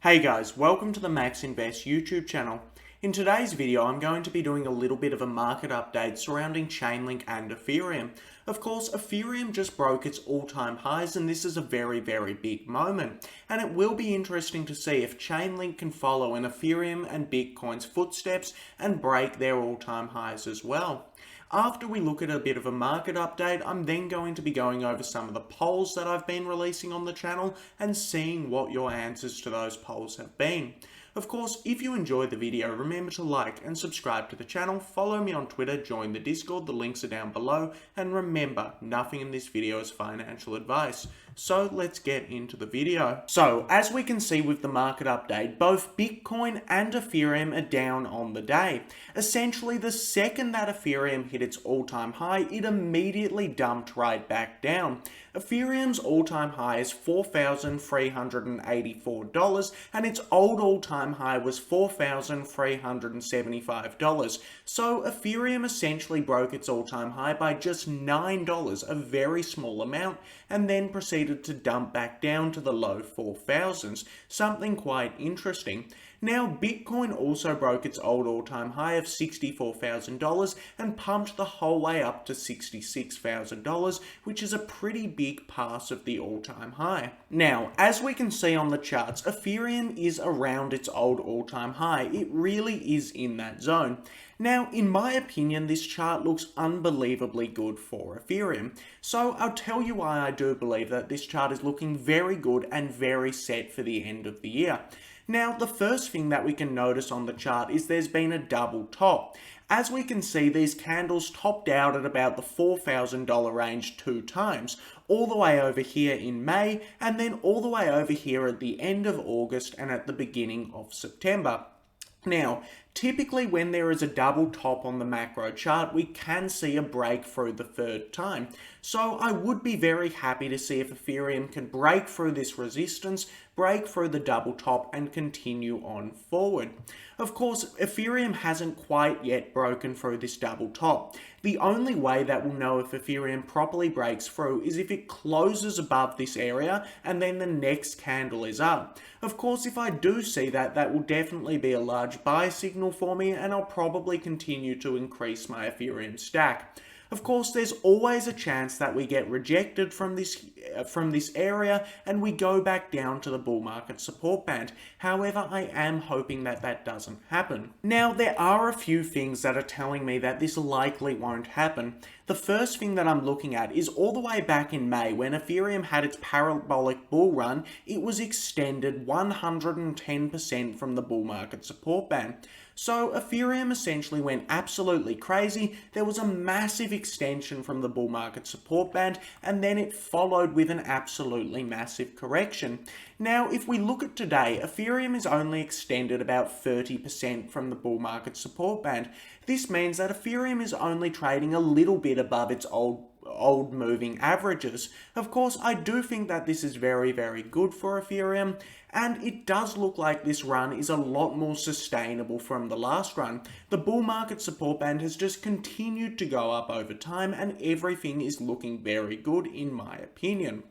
Hey guys, welcome to the Max Invest YouTube channel. In today's video, I'm going to be doing a little bit of a market update surrounding Chainlink and Ethereum. Of course, Ethereum just broke its all-time highs and this is a very big moment. And it will be interesting to see if Chainlink can follow in Ethereum and Bitcoin's footsteps and break their all-time highs as well. After we look at a bit of a market update, I'm then going to be going over some of the polls that I've been releasing on the channel and seeing what your answers to those polls have been. Of course, if you enjoyed the video, remember to like and subscribe to the channel, follow me on Twitter, join the Discord, the links are down below, and remember, nothing in this video is financial advice. So let's get into the video. So, as we can see with the market update, both Bitcoin and Ethereum are down on the day. Essentially, the second that Ethereum hit its all-time high, it immediately dumped right back down. Ethereum's all-time high is $4,384 and its old all-time high was $4,375. So Ethereum essentially broke its all-time high by just $9, a very small amount, and then proceeded to dump back down to the low 4,000s, something quite interesting. Now, Bitcoin also broke its old all-time high of $64,000 and pumped the whole way up to $66,000, which is a pretty big pass of the all-time high. Now, as we can see on the charts, Ethereum is around its old all-time high. It really is in that zone. Now, in my opinion, this chart looks unbelievably good for Ethereum. So I'll tell you why I do believe that this chart is looking very good and very set for the end of the year. Now, the first thing that we can notice on the chart is there's been a double top. As we can see, these candles topped out at about the $4,000 range 2 times, all the way over here in May, and then all the way over here at the end of August and at the beginning of September. Now, typically when there is a double top on the macro chart, we can see a break through the third time. So I would be very happy to see if Ethereum can break through this resistance, break through the double top and continue on forward. Of course, Ethereum hasn't quite yet broken through this double top. The only way that we'll know if Ethereum properly breaks through is if it closes above this area and then the next candle is up. Of course, if I do see that, that will definitely be a large buy signal for me and I'll probably continue to increase my Ethereum stack. Of course, there's always a chance that we get rejected from this area and we go back down to the bull market support band. However, I am hoping that that doesn't happen. Now, there are a few things that are telling me that this likely won't happen. The first thing that I'm looking at is all the way back in May when Ethereum had its parabolic bull run, it was extended 110% from the bull market support band. So Ethereum essentially went absolutely crazy. There was a massive extension from the bull market support band and then it followed with an absolutely massive correction. Now, if we look at today, Ethereum is only extended about 30% from the bull market support band. This means that Ethereum is only trading a little bit above its old moving averages. Of course, I do think that this is very good for Ethereum, and it does look like this run is a lot more sustainable from the last run. The bull market support band has just continued to go up over time, and everything is looking very good in my opinion.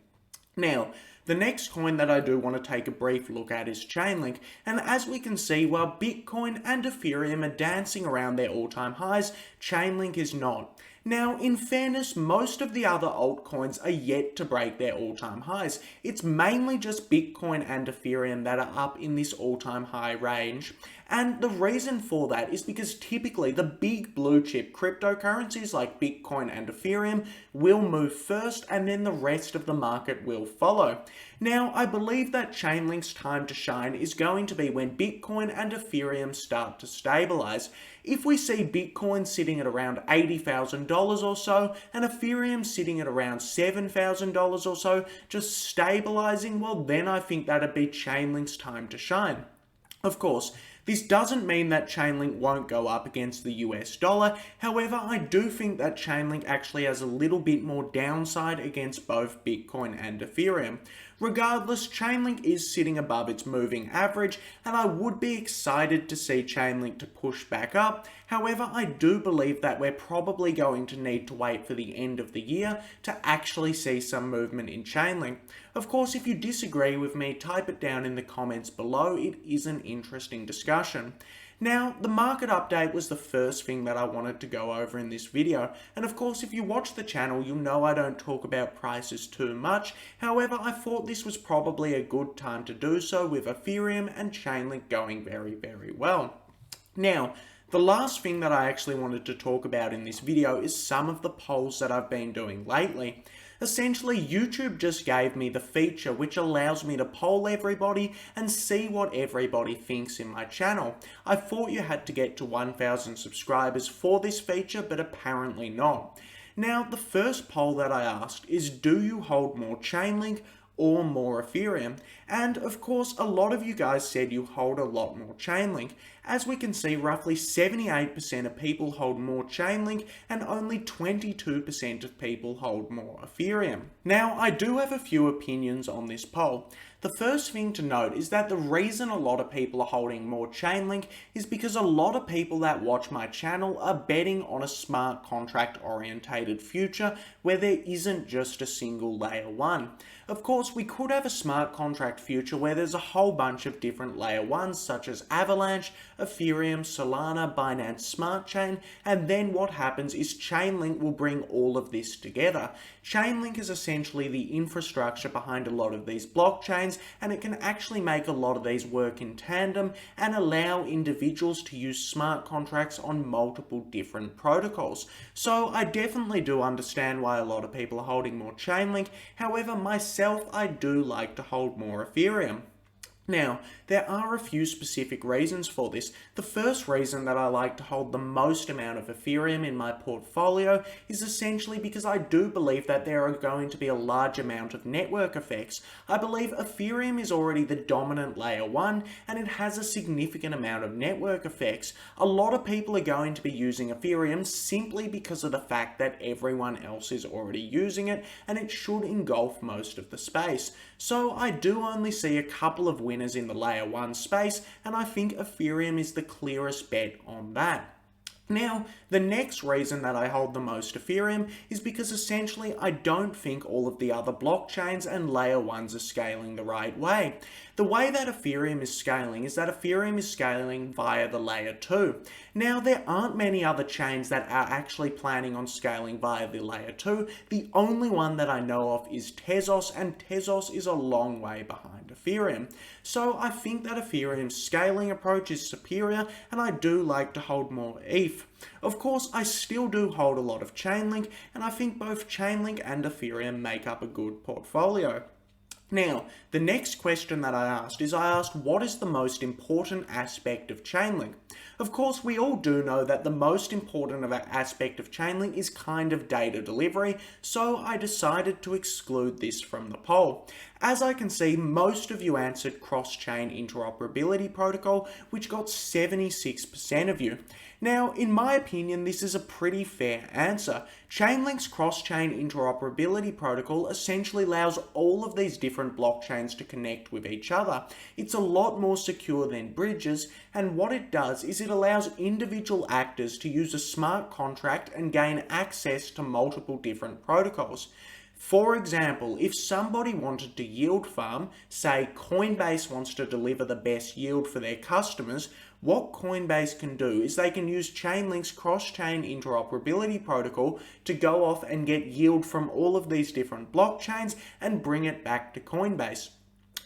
Now, the next coin that I do want to take a brief look at is Chainlink, and as we can see, while Bitcoin and Ethereum are dancing around their all-time highs, Chainlink is not. Now, in fairness, most of the other altcoins are yet to break their all-time highs. It's mainly just Bitcoin and Ethereum that are up in this all-time high range. And the reason for that is because typically the big blue chip cryptocurrencies like Bitcoin and Ethereum will move first and then the rest of the market will follow. Now, I believe that Chainlink's time to shine is going to be when Bitcoin and Ethereum start to stabilize. If we see Bitcoin sitting at around $80,000 or so and Ethereum sitting at around $7,000 or so, just stabilizing, well then I think that'd be Chainlink's time to shine. Of course, this doesn't mean that Chainlink won't go up against the US dollar, however I do think that Chainlink actually has a little bit more downside against both Bitcoin and Ethereum. Regardless, Chainlink is sitting above its moving average, and I would be excited to see Chainlink to push back up. However, I do believe that we're probably going to need to wait for the end of the year to actually see some movement in Chainlink. Of course, if you disagree with me, type it down in the comments below. It is an interesting discussion. Now, the market update was the first thing that I wanted to go over in this video, and of course if you watch the channel you'll know I don't talk about prices too much. However, I thought this was probably a good time to do so with Ethereum and Chainlink going very, very well. Now, the last thing that I actually wanted to talk about in this video is some of the polls that I've been doing lately. Essentially, YouTube just gave me the feature which allows me to poll everybody and see what everybody thinks in my channel. I thought you had to get to 1,000 subscribers for this feature, but apparently not. Now, the first poll that I asked is, do you hold more Chainlink or more Ethereum? And of course, a lot of you guys said you hold a lot more Chainlink. As we can see, roughly 78% of people hold more Chainlink and only 22% of people hold more Ethereum. Now, I do have a few opinions on this poll. The first thing to note is that the reason a lot of people are holding more Chainlink is because a lot of people that watch my channel are betting on a smart contract orientated future where there isn't just a single layer 1. Of course, we could have a smart contract future where there's a whole bunch of different layer 1s such as Avalanche, Ethereum, Solana, Binance Smart Chain, and then what happens is Chainlink will bring all of this together. Chainlink is essentially the infrastructure behind a lot of these blockchains, and it can actually make a lot of these work in tandem and allow individuals to use smart contracts on multiple different protocols. So I definitely do understand why a lot of people are holding more Chainlink. However, myself, I do like to hold more Ethereum. Now, there are a few specific reasons for this. The first reason that I like to hold the most amount of Ethereum in my portfolio is essentially because I do believe that there are going to be a large amount of network effects. I believe Ethereum is already the dominant layer 1 and it has a significant amount of network effects. A lot of people are going to be using Ethereum simply because of the fact that everyone else is already using it, and it should engulf most of the space. So I do only see a couple of winners in the layer 1 space, and I think Ethereum is the clearest bet on that. Now, the next reason that I hold the most Ethereum is because essentially I don't think all of the other blockchains and layer 1s are scaling the right way. The way that Ethereum is scaling is that Ethereum is scaling via the layer 2. Now, there aren't many other chains that are actually planning on scaling via the layer 2. The only one that I know of is Tezos, and Tezos is a long way behind Ethereum. So I think that Ethereum's scaling approach is superior, and I do like to hold more ETH. Of course, I still do hold a lot of Chainlink, and I think both Chainlink and Ethereum make up a good portfolio. Now, the next question that I asked what is the most important aspect of Chainlink? Of course, we all do know that the most important aspect of Chainlink is kind of data delivery, so I decided to exclude this from the poll. As I can see, most of you answered cross-chain interoperability protocol, which got 76% of you. Now, in my opinion, this is a pretty fair answer. Chainlink's cross-chain interoperability protocol essentially allows all of these different blockchains to connect with each other. It's a lot more secure than bridges, and what it does is it allows individual actors to use a smart contract and gain access to multiple different protocols. For example, if somebody wanted to yield farm, say Coinbase wants to deliver the best yield for their customers, what Coinbase can do is they can use Chainlink's cross-chain interoperability protocol to go off and get yield from all of these different blockchains and bring it back to Coinbase.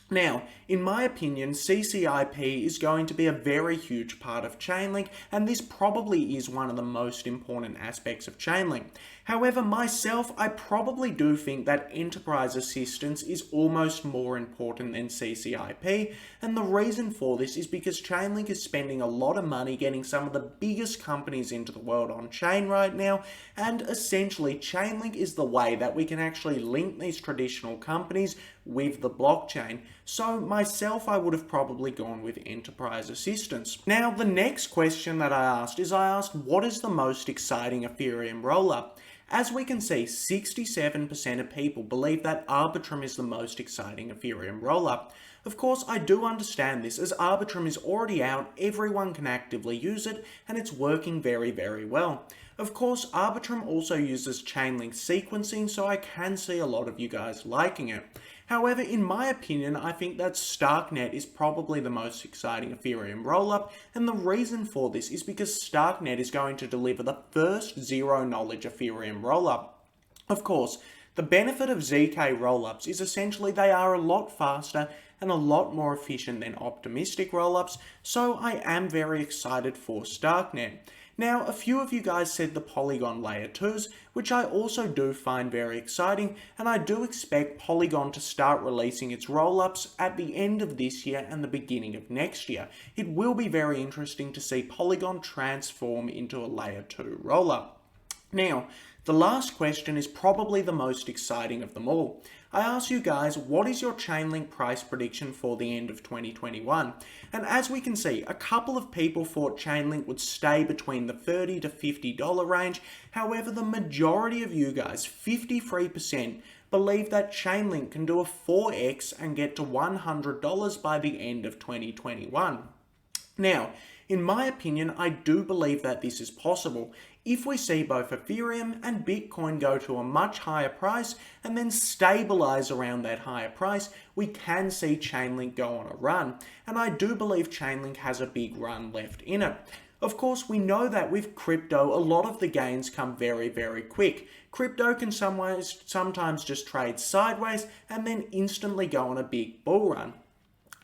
Now, in my opinion, CCIP is going to be a very huge part of Chainlink, and this probably is one of the most important aspects of Chainlink. However, myself, I probably do think that enterprise assistance is almost more important than CCIP, and the reason for this is because Chainlink is spending a lot of money getting some of the biggest companies into the world on chain right now, and essentially Chainlink is the way that we can actually link these traditional companies with the blockchain. So myself, I would have probably gone with enterprise assistance. Now, the next question that I asked, what is the most exciting Ethereum rollup? As we can see, 67% of people believe that Arbitrum is the most exciting Ethereum rollup. Of course, I do understand this, as Arbitrum is already out, everyone can actively use it, and it's working very, very well. Of course, Arbitrum also uses Chainlink sequencing, so I can see a lot of you guys liking it. However, in my opinion, I think that Starknet is probably the most exciting Ethereum rollup, and the reason for this is because Starknet is going to deliver the first zero-knowledge Ethereum rollup. Of course, the benefit of ZK rollups is essentially they are a lot faster and a lot more efficient than optimistic rollups, so I am very excited for Starknet. Now, a few of you guys said the Polygon Layer 2s, which I also do find very exciting, and I do expect Polygon to start releasing its rollups at the end of this year and the beginning of next year. It will be very interesting to see Polygon transform into a Layer 2 rollup. Now, the last question is probably the most exciting of them all. I asked you guys, what is your Chainlink price prediction for the end of 2021? And as we can see, a couple of people thought Chainlink would stay between the $30 to $50 range. However, the majority of you guys, 53%, believe that Chainlink can do a 4x and get to $100 by the end of 2021. Now, in my opinion, I do believe that this is possible. If we see both Ethereum and Bitcoin go to a much higher price and then stabilize around that higher price, we can see Chainlink go on a run. And I do believe Chainlink has a big run left in it. Of course, we know that with crypto, a lot of the gains come very, very quick. Crypto can sometimes just trade sideways and then instantly go on a big bull run.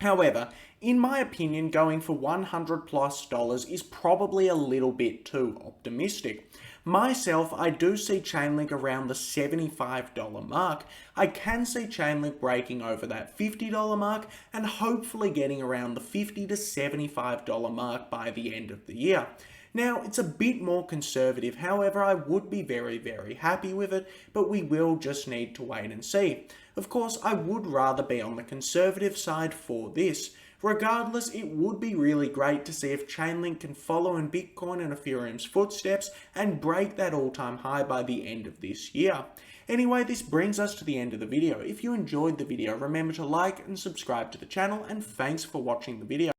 However, in my opinion, going for $100+ is probably a little bit too optimistic. Myself, I do see Chainlink around the $75 mark. I can see Chainlink breaking over that $50 mark and hopefully getting around the $50 to $75 mark by the end of the year. Now, it's a bit more conservative, however, I would be very, very happy with it, but we will just need to wait and see. Of course, I would rather be on the conservative side for this. Regardless, it would be really great to see if Chainlink can follow in Bitcoin and Ethereum's footsteps and break that all-time high by the end of this year. Anyway, this brings us to the end of the video. If you enjoyed the video, remember to like and subscribe to the channel, and thanks for watching the video.